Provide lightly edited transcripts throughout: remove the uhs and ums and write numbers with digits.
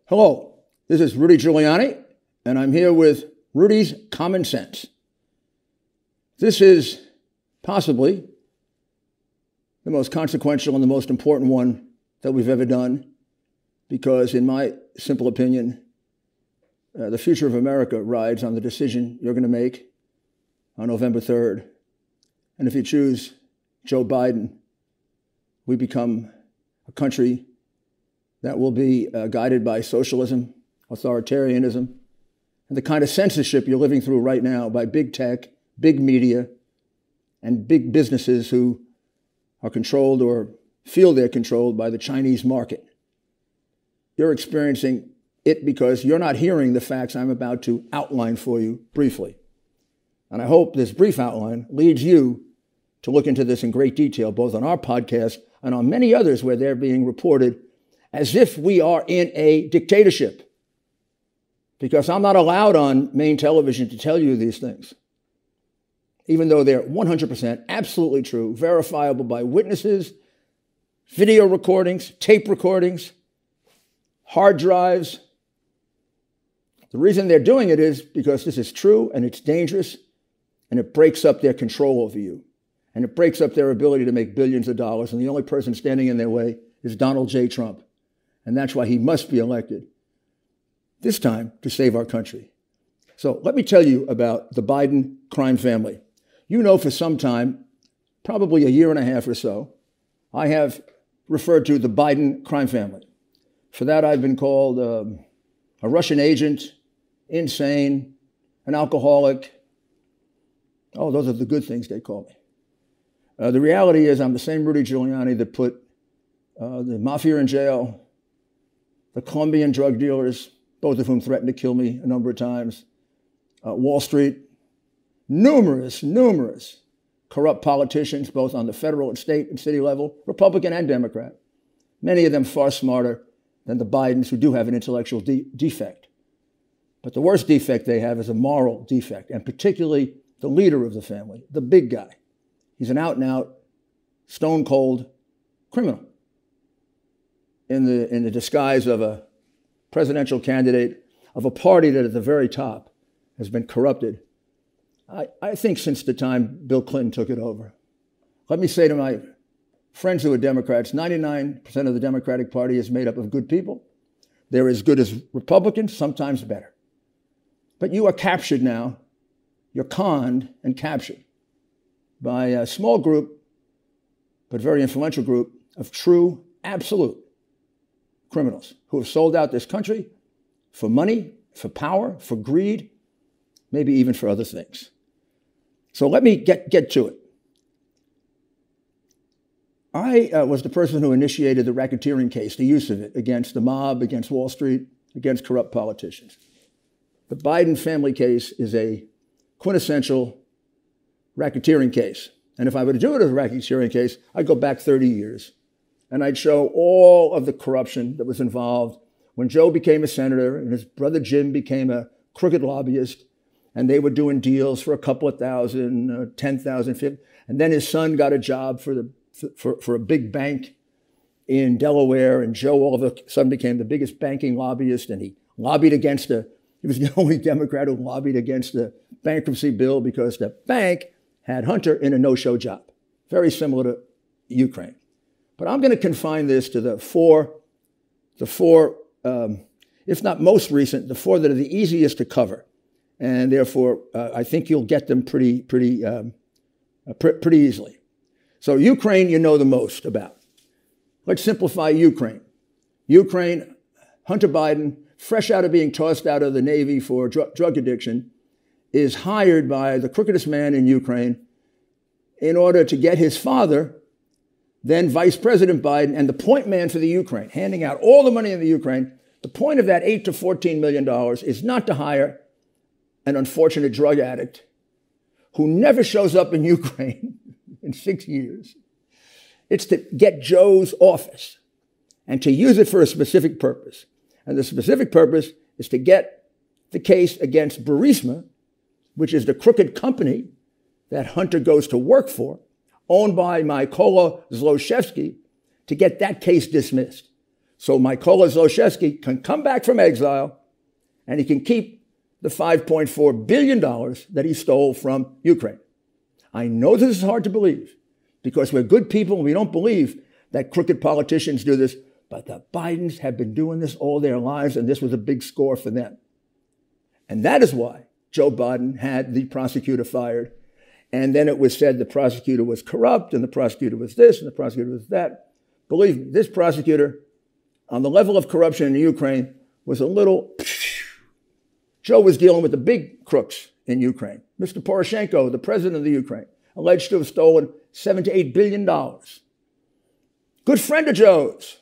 Hello, this is Rudy Giuliani, and I'm here with Rudy's Common Sense. This is possibly the most consequential and the most important one that we've ever done, because in my simple opinion, the future of America rides on the decision you're going to make on November 3rd. And if you choose Joe Biden, we become a country that will be guided by socialism, authoritarianism, and the kind of censorship you're living through right now by big tech, big media, and big businesses who are controlled or feel they're controlled by the Chinese market. You're experiencing it because you're not hearing the facts I'm about to outline for you briefly. And I hope this brief outline leads you to look into this in great detail, both on our podcast and on many others where they're being reported as if we are in a dictatorship. Because I'm not allowed on main television to tell you these things, even though they're 100% absolutely true, verifiable by witnesses, video recordings, tape recordings, hard drives. The reason they're doing it is because this is true and it's dangerous, and it breaks up their control over you, and it breaks up their ability to make billions of dollars, and the only person standing in their way is Donald J. Trump. And that's why he must be elected, this time to save our country. So let me tell you about the Biden crime family. You know, for some time, probably a year and a half or so, I have referred to the Biden crime family. For that, I've been called a Russian agent, insane, an alcoholic. Oh, those are the good things they call me. The reality is I'm the same Rudy Giuliani that put the mafia in jail, the Colombian drug dealers, both of whom threatened to kill me a number of times, Wall Street, numerous corrupt politicians, both on the federal and state and city level, Republican and Democrat, many of them far smarter than the Bidens, who do have an intellectual defect. But the worst defect they have is a moral defect, and particularly the leader of the family, the big guy. He's an out-and-out, stone-cold criminal in the disguise of a presidential candidate of a party that at the very top has been corrupted, I think, since the time Bill Clinton took it over. Let me say to my friends who are Democrats, 99% of the Democratic Party is made up of good people. They're as good as Republicans, sometimes better. But you are captured now. You're conned and captured by a small group, but very influential group, of true, absolute criminals who have sold out this country for money, for power, for greed, maybe even for other things. So let me get to it. I was the person who initiated the racketeering case, the use of it against the mob, against Wall Street, against corrupt politicians. The Biden family case is a quintessential racketeering case. And if I were to do it as a racketeering case, I'd go back 30 years. And I'd show all of the corruption that was involved when Joe became a senator and his brother Jim became a crooked lobbyist, and they were doing deals for a couple of thousand, 10,000, 50. And then his son got a job for a big bank in Delaware, and Joe all of a sudden became the biggest banking lobbyist, and he lobbied against he was the only Democrat who lobbied against the bankruptcy bill because the bank had Hunter in a no-show job, very similar to Ukraine. But I'm going to confine this to the four, if not most recent, the four that are the easiest to cover. And therefore, I think you'll get them pretty easily. So Ukraine, you know the most about. Let's simplify Ukraine. Ukraine, Hunter Biden, fresh out of being tossed out of the Navy for drug addiction, is hired by the crookedest man in Ukraine in order to get his father, then Vice President Biden, and the point man for the Ukraine, handing out all the money in the Ukraine. The point of that $8 to $14 million is not to hire an unfortunate drug addict who never shows up in Ukraine in 6 years. It's to get Joe's office and to use it for a specific purpose. And the specific purpose is to get the case against Burisma, which is the crooked company that Hunter goes to work for, owned by Mykola Zlochevsky, to get that case dismissed. So Mykola Zlochevsky can come back from exile and he can keep the $5.4 billion that he stole from Ukraine. I know this is hard to believe because we're good people and we don't believe that crooked politicians do this, but the Bidens have been doing this all their lives and this was a big score for them. And that is why Joe Biden had the prosecutor fired. And then it was said the prosecutor was corrupt and the prosecutor was this and the prosecutor was that. Believe me, this prosecutor on the level of corruption in Ukraine was a little... Joe was dealing with the big crooks in Ukraine. Mr. Poroshenko, the president of the Ukraine, alleged to have stolen $7 to $8 billion. Good friend of Joe's.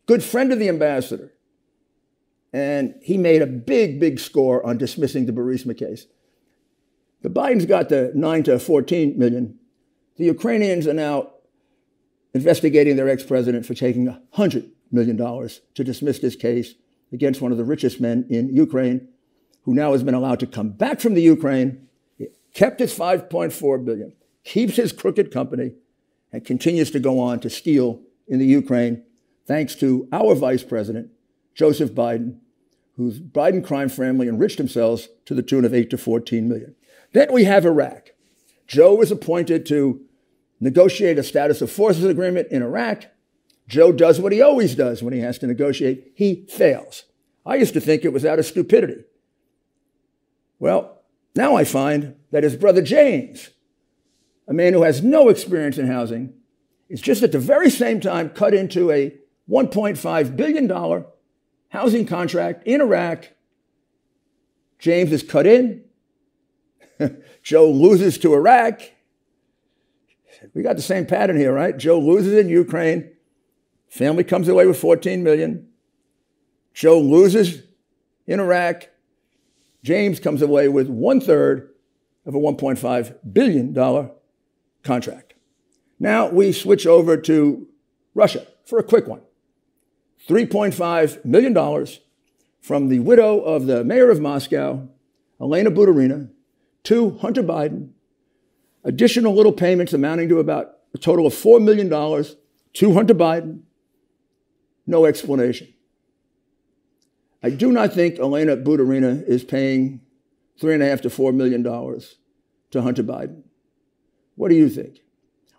Good friend of the ambassador. And he made a big, big score on dismissing the Burisma case. The Bidens got the 9 to 14 million. The Ukrainians are now investigating their ex-president for taking $100 million to dismiss this case against one of the richest men in Ukraine, who now has been allowed to come back from the Ukraine, kept his $5.4 billion, keeps his crooked company, and continues to go on to steal in the Ukraine, thanks to our vice president, Joseph Biden, whose Biden crime family enriched themselves to the tune of 8 to 14 million. Then we have Iraq. Joe was appointed to negotiate a status of forces agreement in Iraq. Joe does what he always does when he has to negotiate. He fails. I used to think it was out of stupidity. Well, now I find that his brother James, a man who has no experience in housing, is just at the very same time cut into a $1.5 billion housing contract in Iraq. James is cut in. Joe loses to Iraq. We got the same pattern here, right? Joe loses in Ukraine. Family comes away with 14 million. Joe loses in Iraq. James comes away with 1/3 of a $1.5 billion contract. Now we switch over to Russia for a quick one. $3.5 million from the widow of the mayor of Moscow, Elena Buturina, to Hunter Biden. Additional little payments amounting to about a total of $4 million to Hunter Biden. No explanation. I do not think Elena Buturina is paying $3.5 to $4 million to Hunter Biden. What do you think?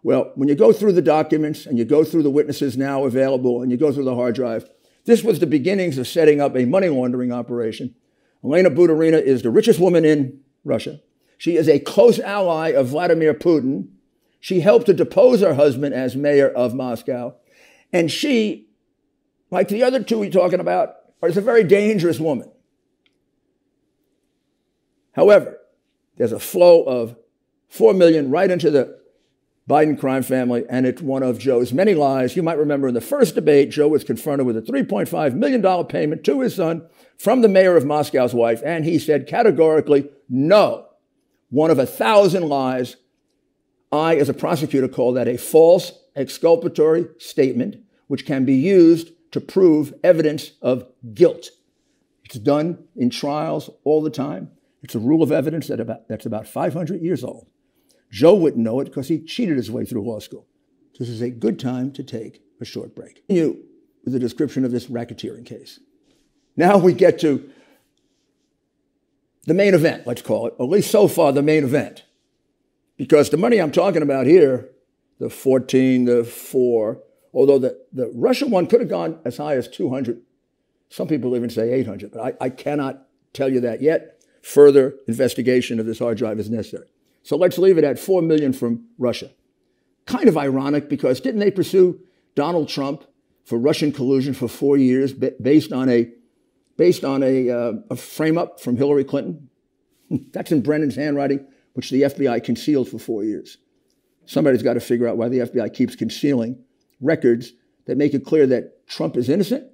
Well, when you go through the documents and you go through the witnesses now available and you go through the hard drive, this was the beginnings of setting up a money laundering operation. Elena Buturina is the richest woman in Russia. She is a close ally of Vladimir Putin. She helped to depose her husband as mayor of Moscow. And she, like the other two we're talking about, is a very dangerous woman. However, there's a flow of $4 million right into the Biden crime family, and it's one of Joe's many lies. You might remember in the first debate, Joe was confronted with a $3.5 million payment to his son from the mayor of Moscow's wife, and he said categorically, no. One of 1,000 lies. I, as a prosecutor, call that a false exculpatory statement, which can be used to prove evidence of guilt. It's done in trials all the time. It's a rule of evidence that's about 500 years old. Joe wouldn't know it because he cheated his way through law school. This is a good time to take a short break. With the description of this racketeering case. Now we get to the main event, let's call it, at least so far the main event. Because the money I'm talking about here, the 14, the 4, although the Russia one could have gone as high as 200. Some people even say 800, but I cannot tell you that yet. Further investigation of this hard drive is necessary. So let's leave it at 4 million from Russia. Kind of ironic because didn't they pursue Donald Trump for Russian collusion for 4 years based on a frame-up from Hillary Clinton? That's in Brennan's handwriting, which the FBI concealed for 4 years. Somebody's got to figure out why the FBI keeps concealing records that make it clear that Trump is innocent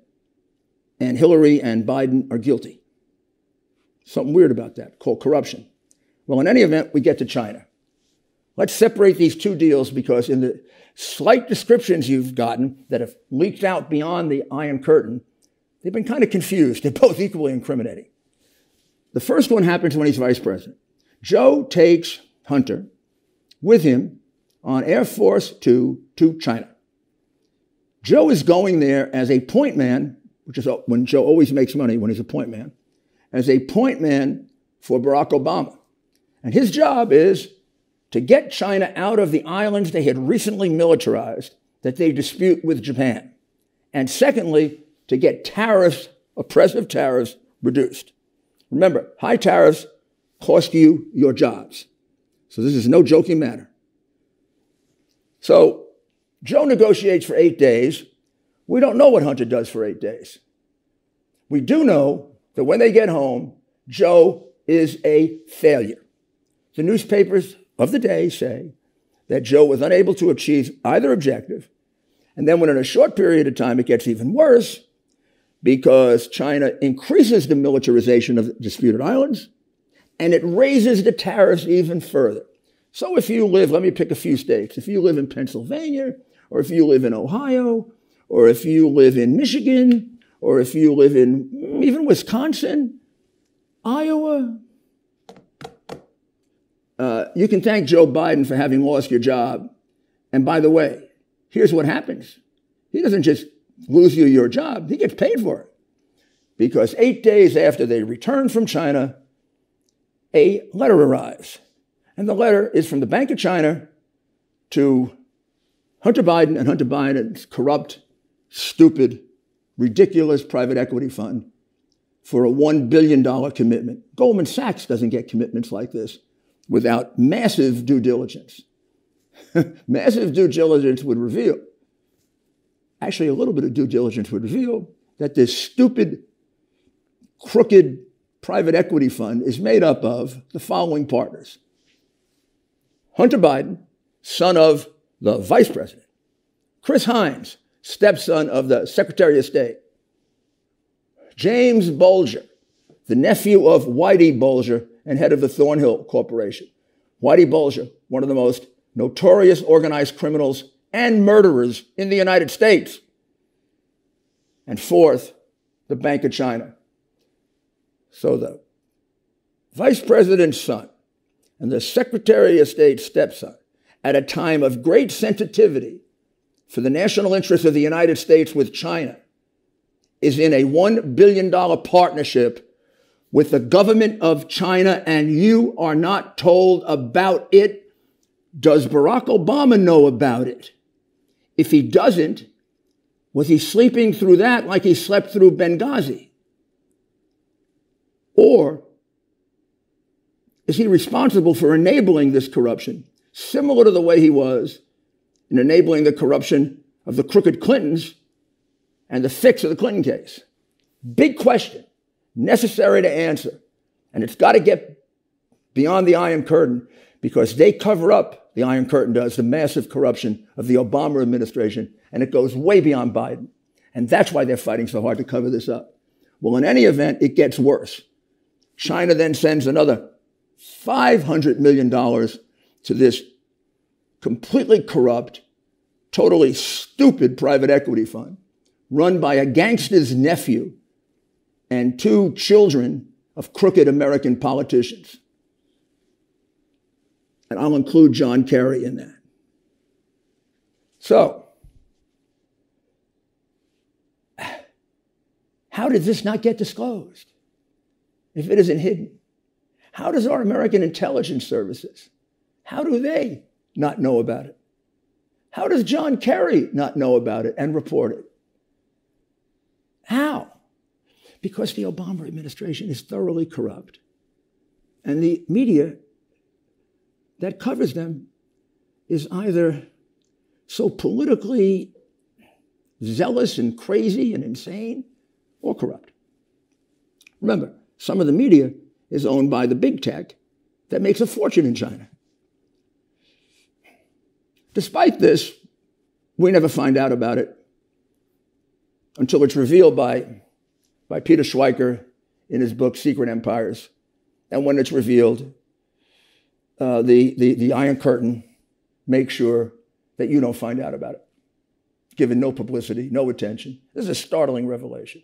and Hillary and Biden are guilty. Something weird about that, called corruption. Well, in any event, we get to China. Let's separate these two deals because in the slight descriptions you've gotten that have leaked out beyond the Iron Curtain, they've been kind of confused. They're both equally incriminating. The first one happens when he's vice president. Joe takes Hunter with him on Air Force 2 to China. Joe is going there as a point man, which is when Joe always makes money when he's a point man, as a point man for Barack Obama. And his job is to get China out of the islands they had recently militarized that they dispute with Japan. And secondly, to get tariffs, oppressive tariffs, reduced. Remember, high tariffs cost you your jobs. So this is no joking matter. So Joe negotiates for 8 days. We don't know what Hunter does for 8 days. We do know that when they get home, Joe is a failure. The newspapers of the day say that Joe was unable to achieve either objective. And then within a short period of time, it gets even worse because China increases the militarization of the disputed islands and it raises the tariffs even further. So if you live, let me pick a few states. If you live in Pennsylvania, or if you live in Ohio, or if you live in Michigan, or if you live in even Wisconsin, Iowa, you can thank Joe Biden for having lost your job. And by the way, here's what happens. He doesn't just lose you your job, he gets paid for it. Because 8 days after they return from China, a letter arrives. And the letter is from the Bank of China to Hunter Biden and Hunter Biden's corrupt, stupid, ridiculous private equity fund for a $1 billion commitment. Goldman Sachs doesn't get commitments like this without massive due diligence. Massive due diligence would reveal, actually a little bit of due diligence would reveal that this stupid, crooked private equity fund is made up of the following partners. Hunter Biden, son of the vice president. Chris Hines, stepson of the Secretary of State. James Bulger, the nephew of Whitey Bulger and head of the Thornhill Corporation. Whitey Bulger, one of the most notorious organized criminals and murderers in the United States. And fourth, the Bank of China. So the vice president's son and the Secretary of State's stepson, at a time of great sensitivity for the national interests of the United States with China, is in a $1 billion partnership with the government of China, and you are not told about it. Does Barack Obama know about it? If he doesn't, was he sleeping through that like he slept through Benghazi? Or is he responsible for enabling this corruption, similar to the way he was in enabling the corruption of the crooked Clintons and the fix of the Clinton case? Big question, necessary to answer. And it's got to get beyond the Iron Curtain because they cover up, the Iron Curtain does, the massive corruption of the Obama administration, and it goes way beyond Biden. And that's why they're fighting so hard to cover this up. Well, in any event, it gets worse. China then sends another $500 million to this completely corrupt, totally stupid private equity fund run by a gangster's nephew and 2 children of crooked American politicians. And I'll include John Kerry in that. So, how did this not get disclosed if it isn't hidden? How does our American intelligence services, how do they not know about it? How does John Kerry not know about it and report it? How? Because the Obama administration is thoroughly corrupt. And the media that covers them is either so politically zealous and crazy and insane or corrupt. Remember, some of the media is owned by the big tech that makes a fortune in China. Despite this, we never find out about it until it's revealed by Peter Schweiker in his book, Secret Empires. And when it's revealed, the Iron Curtain makes sure that you don't find out about it, given no publicity, no attention. This is a startling revelation.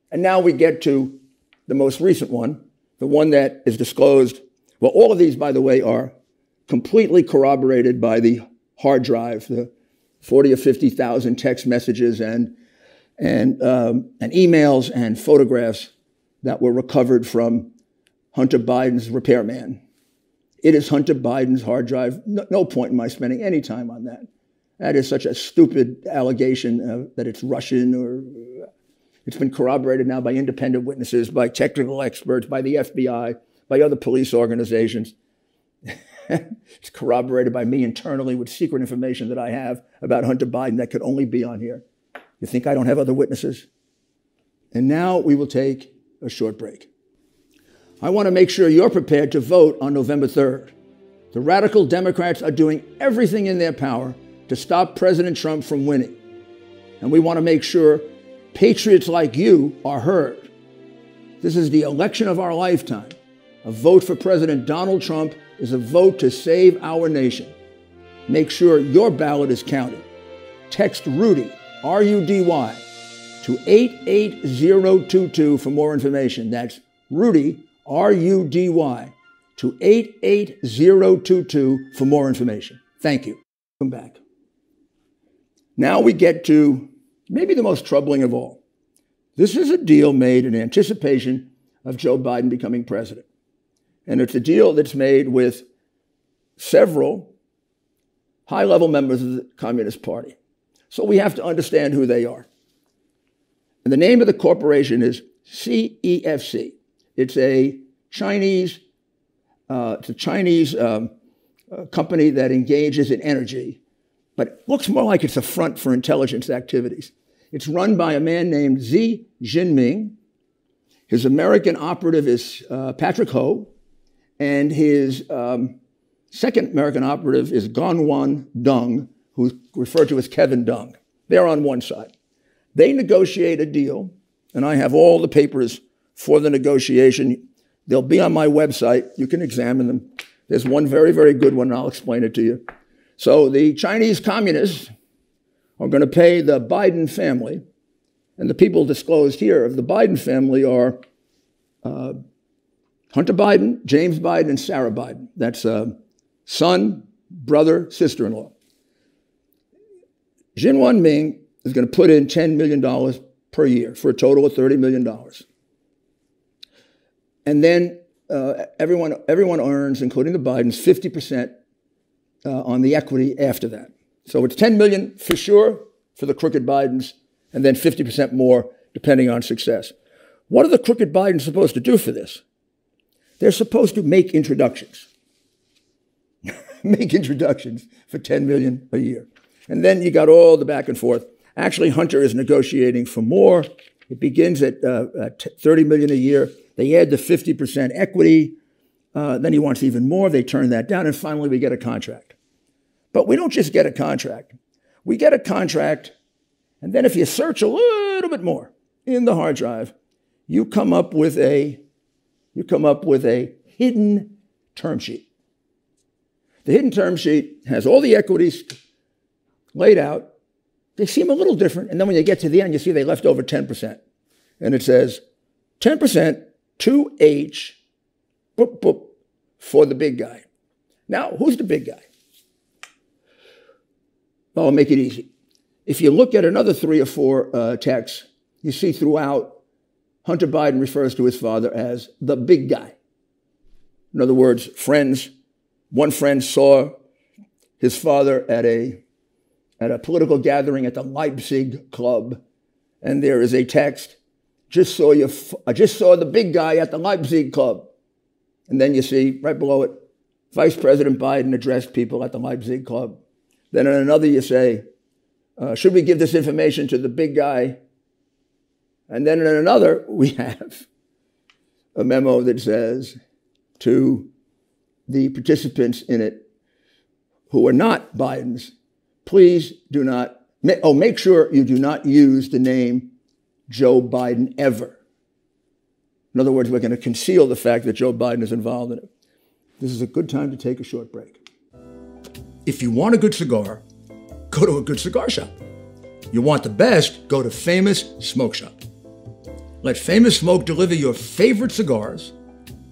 And now we get to the most recent one, the one that is disclosed. Well, all of these, by the way, are completely corroborated by the hard drive, the 40 or 50,000 text messages and emails and photographs that were recovered from Hunter Biden's repairman. It is Hunter Biden's hard drive. No point in my spending any time on that. That is such a stupid allegation that it's Russian, or it's been corroborated now by independent witnesses, by technical experts, by the FBI, by other police organizations. It's corroborated by me internally with secret information that I have about Hunter Biden that could only be on here. You think I don't have other witnesses? And now we will take a short break. I want to make sure you're prepared to vote on November 3rd. The radical Democrats are doing everything in their power to stop President Trump from winning. And we want to make sure patriots like you are heard. This is the election of our lifetime. A vote for President Donald Trump is a vote to save our nation. Make sure your ballot is counted. Text Rudy, R-U-D-Y, to 88022 for more information. That's Rudy, R-U-D-Y, to 88022 for more information. Thank you. Welcome back. Now we get to maybe the most troubling of all. This is a deal made in anticipation of Joe Biden becoming president. And it's a deal that's made with several high-level members of the Communist Party. So we have to understand who they are. And the name of the corporation is CEFC. It's a Chinese company that engages in energy, but looks more like it's a front for intelligence activities. It's run by a man named Xi Jinping. His American operative is Patrick Ho, and his second American operative is Gongwan Deng, who's referred to as Kevin Deng. They're on one side. They negotiate a deal, and I have all the papers for the negotiation. They'll be on my website. You can examine them. There's one very, very good one, and I'll explain it to you. So the Chinese communists are going to pay the Biden family, and the people disclosed here of the Biden family are Hunter Biden, James Biden, and Sarah Biden. That's son, brother, sister-in-law. Jinwan Ming is going to put in $10 million per year for a total of $30 million. And then everyone earns, including the Bidens, 50% on the equity after that. So it's $10 million for sure for the crooked Bidens, and then 50% more depending on success. What are the crooked Bidens supposed to do for this? They're supposed to make introductions. Make introductions for $10 million a year. And then you got all the back and forth. Actually, Hunter is negotiating for more. It begins at $30 million a year. They add the 50% equity. Then he wants even more. They turn that down. And finally, we get a contract. But we don't just get a contract. We get a contract. And then if you search a little bit more in the hard drive, you come up with a hidden term sheet. The hidden term sheet has all the equities laid out. They seem a little different. And then when you get to the end, you see they left over 10%. And it says 10% to H, boop, boop, for the big guy. Now, who's the big guy? Well, I'll make it easy. If you look at another 3 or 4 texts, you see throughout, Hunter Biden refers to his father as the big guy. In other words, friends, one friend saw his father at a political gathering at the Leipzig club, and there is a text, I just saw the big guy at the Leipzig club. And then you see, right below it, Vice President Biden addressed people at the Leipzig club. Then in another you say, should we give this information to the big guy? And then in another, we have a memo that says to the participants in it who are not Biden's, please do not, make sure you do not use the name Joe Biden ever. In other words, we're going to conceal the fact that Joe Biden is involved in it. This is a good time to take a short break. If you want a good cigar, go to a good cigar shop. You want the best, go to Famous Smoke Shop. Let Famous Smoke deliver your favorite cigars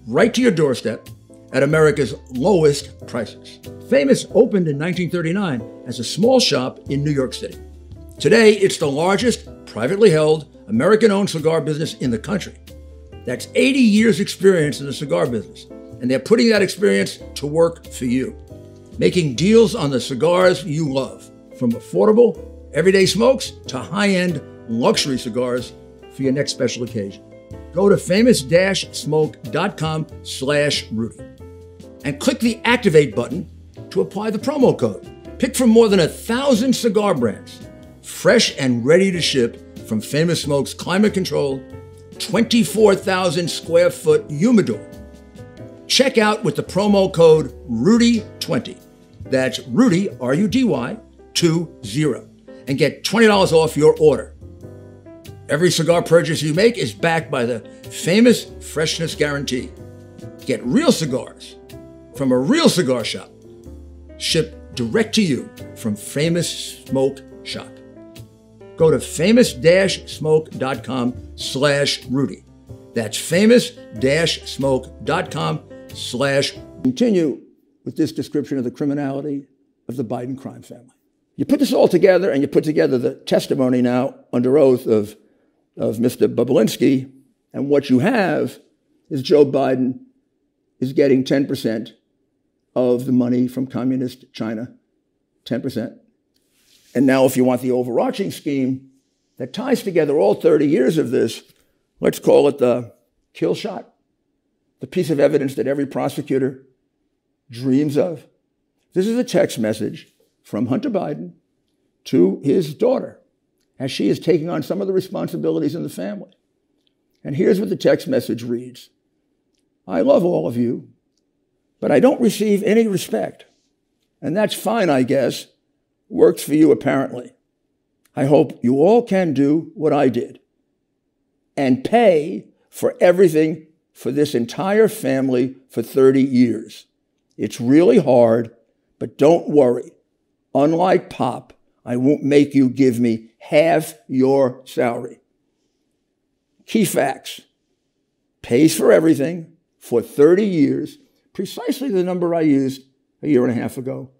right to your doorstep at America's lowest prices. Famous opened in 1939 as a small shop in New York City. Today, it's the largest privately held American-owned cigar business in the country. That's 80 years experience in the cigar business, and they're putting that experience to work for you, making deals on the cigars you love, from affordable, everyday smokes to high-end luxury cigars for your next special occasion. Go to famous-smoke.com/Rudy and click the Activate button to apply the promo code. Pick from more than 1,000 cigar brands, fresh and ready to ship from Famous Smoke's climate-controlled, 24,000 square foot humidor. Check out with the promo code RUDY20. That's Rudy, R-U-D-Y, 20, and get $20 off your order. Every cigar purchase you make is backed by the Famous Freshness Guarantee. Get real cigars from a real cigar shop, shipped direct to you from Famous Smoke Shop. Go to famous-smoke.com/Rudy. That's famous-smoke.com/. Continue with this description of the criminality of the Biden crime family. You put this all together, and you put together the testimony now under oath of Mr. Bobulinski, and what you have is Joe Biden is getting 10% of the money from communist China, 10%. And now if you want the overarching scheme that ties together all 30 years of this, let's call it the kill shot, the piece of evidence that every prosecutor dreams of. This is a text message from Hunter Biden to his daughter, as she is taking on some of the responsibilities in the family. And here's what the text message reads. I love all of you, but I don't receive any respect. And that's fine, I guess. Works for you, apparently. I hope you all can do what I did and pay for everything for this entire family for 30 years. It's really hard, but don't worry. Unlike Pop, I won't make you give me half your salary. Key facts. Pays for everything for 30 years, precisely the number I used a year and a half ago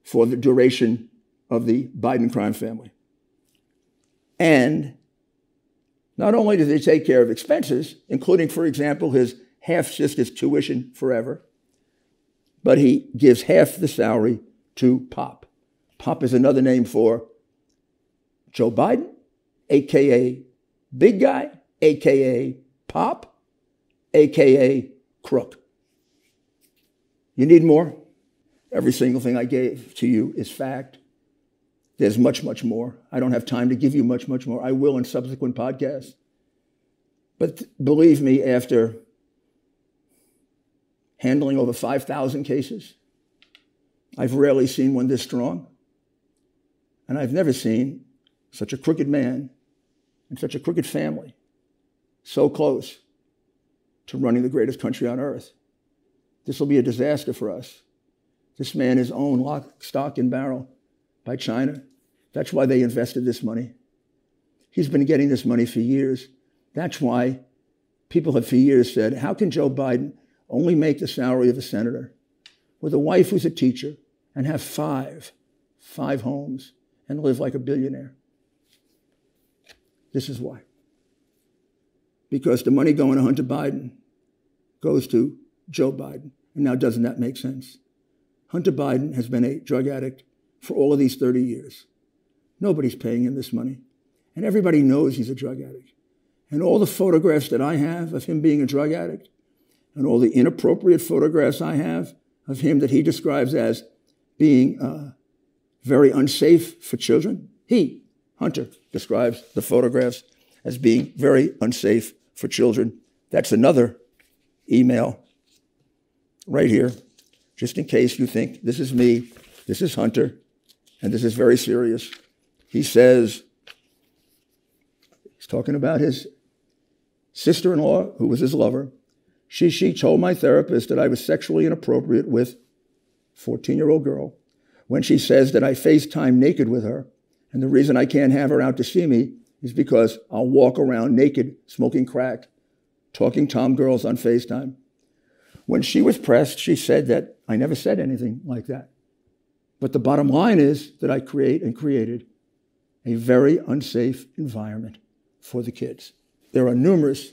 for the duration of the Biden crime family. And not only does he take care of expenses, including, for example, his half-sister's tuition forever, but he gives half the salary to Pop. Pop is another name for Joe Biden, a.k.a. Big Guy, a.k.a. Pop, a.k.a. Crook. You need more? Every single thing I gave to you is fact. There's much, much more. I don't have time to give you much, much more. I will in subsequent podcasts. But believe me, after handling over 5,000 cases, I've rarely seen one this strong. And I've never seen such a crooked man and such a crooked family so close to running the greatest country on earth. This will be a disaster for us. This man is owned lock, stock, and barrel by China. That's why they invested this money. He's been getting this money for years. That's why people have for years said, how can Joe Biden only make the salary of a senator with a wife who's a teacher and have five homes and live like a billionaire? This is why. Because the money going to Hunter Biden goes to Joe Biden. And now, doesn't that make sense? Hunter Biden has been a drug addict for all of these 30 years. Nobody's paying him this money. And everybody knows he's a drug addict. And all the photographs that I have of him being a drug addict, and all the inappropriate photographs I have of him that he describes as being very unsafe for children. Hunter, describes the photographs as being very unsafe for children. That's another email right here, just in case you think this is me, this is Hunter, and this is very serious. He says, he's talking about his sister-in-law, who was his lover. She told my therapist that I was sexually inappropriate with a 14-year-old girl when she says that I FaceTime naked with her, and the reason I can't have her out to see me is because I'll walk around naked, smoking crack, talking tom girls on FaceTime. When she was pressed, she said that I never said anything like that. But the bottom line is that I created a very unsafe environment for the kids. There are numerous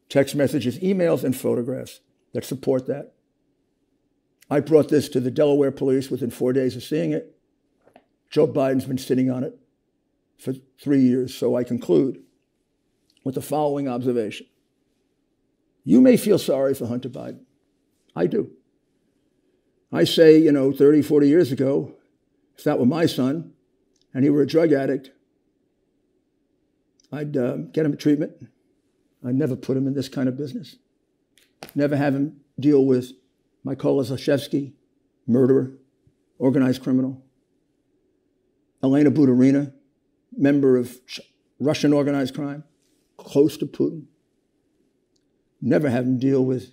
text messages, emails, and photographs that support that. I brought this to the Delaware police within 4 days of seeing it. Joe Biden's been sitting on it for 3 years, so I conclude with the following observation. You may feel sorry for Hunter Biden. I do. I say, 30, 40 years ago, if that were my son and he were a drug addict, I'd get him treatment. I'd never put him in this kind of business. Never have him deal with Mykola Zlochevsky, murderer, organized criminal. Elena Buturina, member of Russian organized crime, close to Putin. Never have him deal with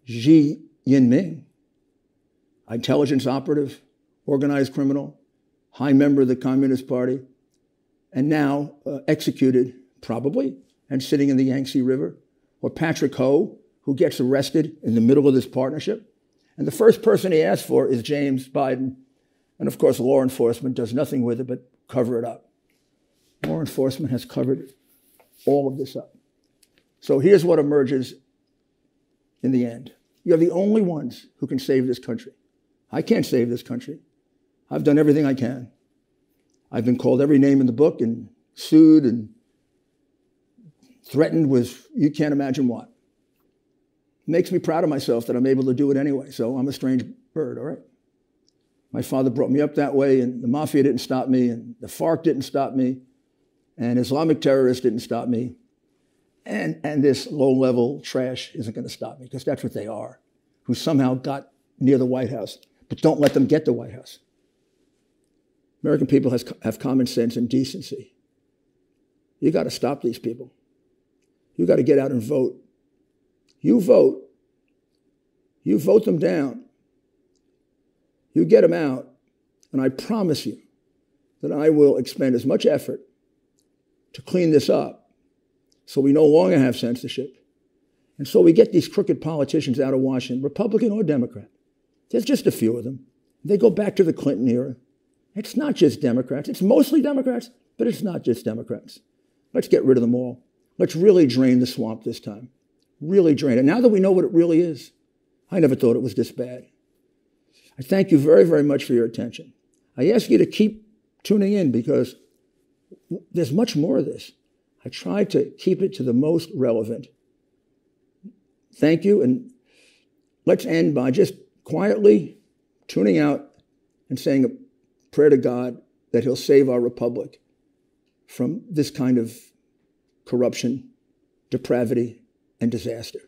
Xi Jinping, intelligence operative, organized criminal, high member of the Communist Party, and now executed, probably, and sitting in the Yangtze River. Or Patrick Ho, who gets arrested in the middle of this partnership. And the first person he asks for is James Biden. And of course, law enforcement does nothing with it but cover it up. Law enforcement has covered all of this up. So here's what emerges in the end. You're the only ones who can save this country. I can't save this country. I've done everything I can. I've been called every name in the book and sued and threatened with you can't imagine what. It makes me proud of myself that I'm able to do it anyway. So I'm a strange bird, all right? My father brought me up that way, and the mafia didn't stop me, and the FARC didn't stop me, and Islamic terrorists didn't stop me, and this low-level trash isn't going to stop me, because that's what they are, who somehow got near the White House. But don't let them get the White House. American people have common sense and decency. You got to stop these people. You got to get out and vote. You vote. You vote them down. You get them out, and I promise you that I will expend as much effort to clean this up so we no longer have censorship, and so we get these crooked politicians out of Washington, Republican or Democrat. There's just a few of them. They go back to the Clinton era. It's not just Democrats. It's mostly Democrats, but it's not just Democrats. Let's get rid of them all. Let's really drain the swamp this time. Really drain it. Now that we know what it really is, I never thought it was this bad. I thank you very, very much for your attention. I ask you to keep tuning in because there's much more of this. I try to keep it to the most relevant. Thank you, and let's end by just quietly tuning out and saying a prayer to God that he'll save our republic from this kind of corruption, depravity, and disaster.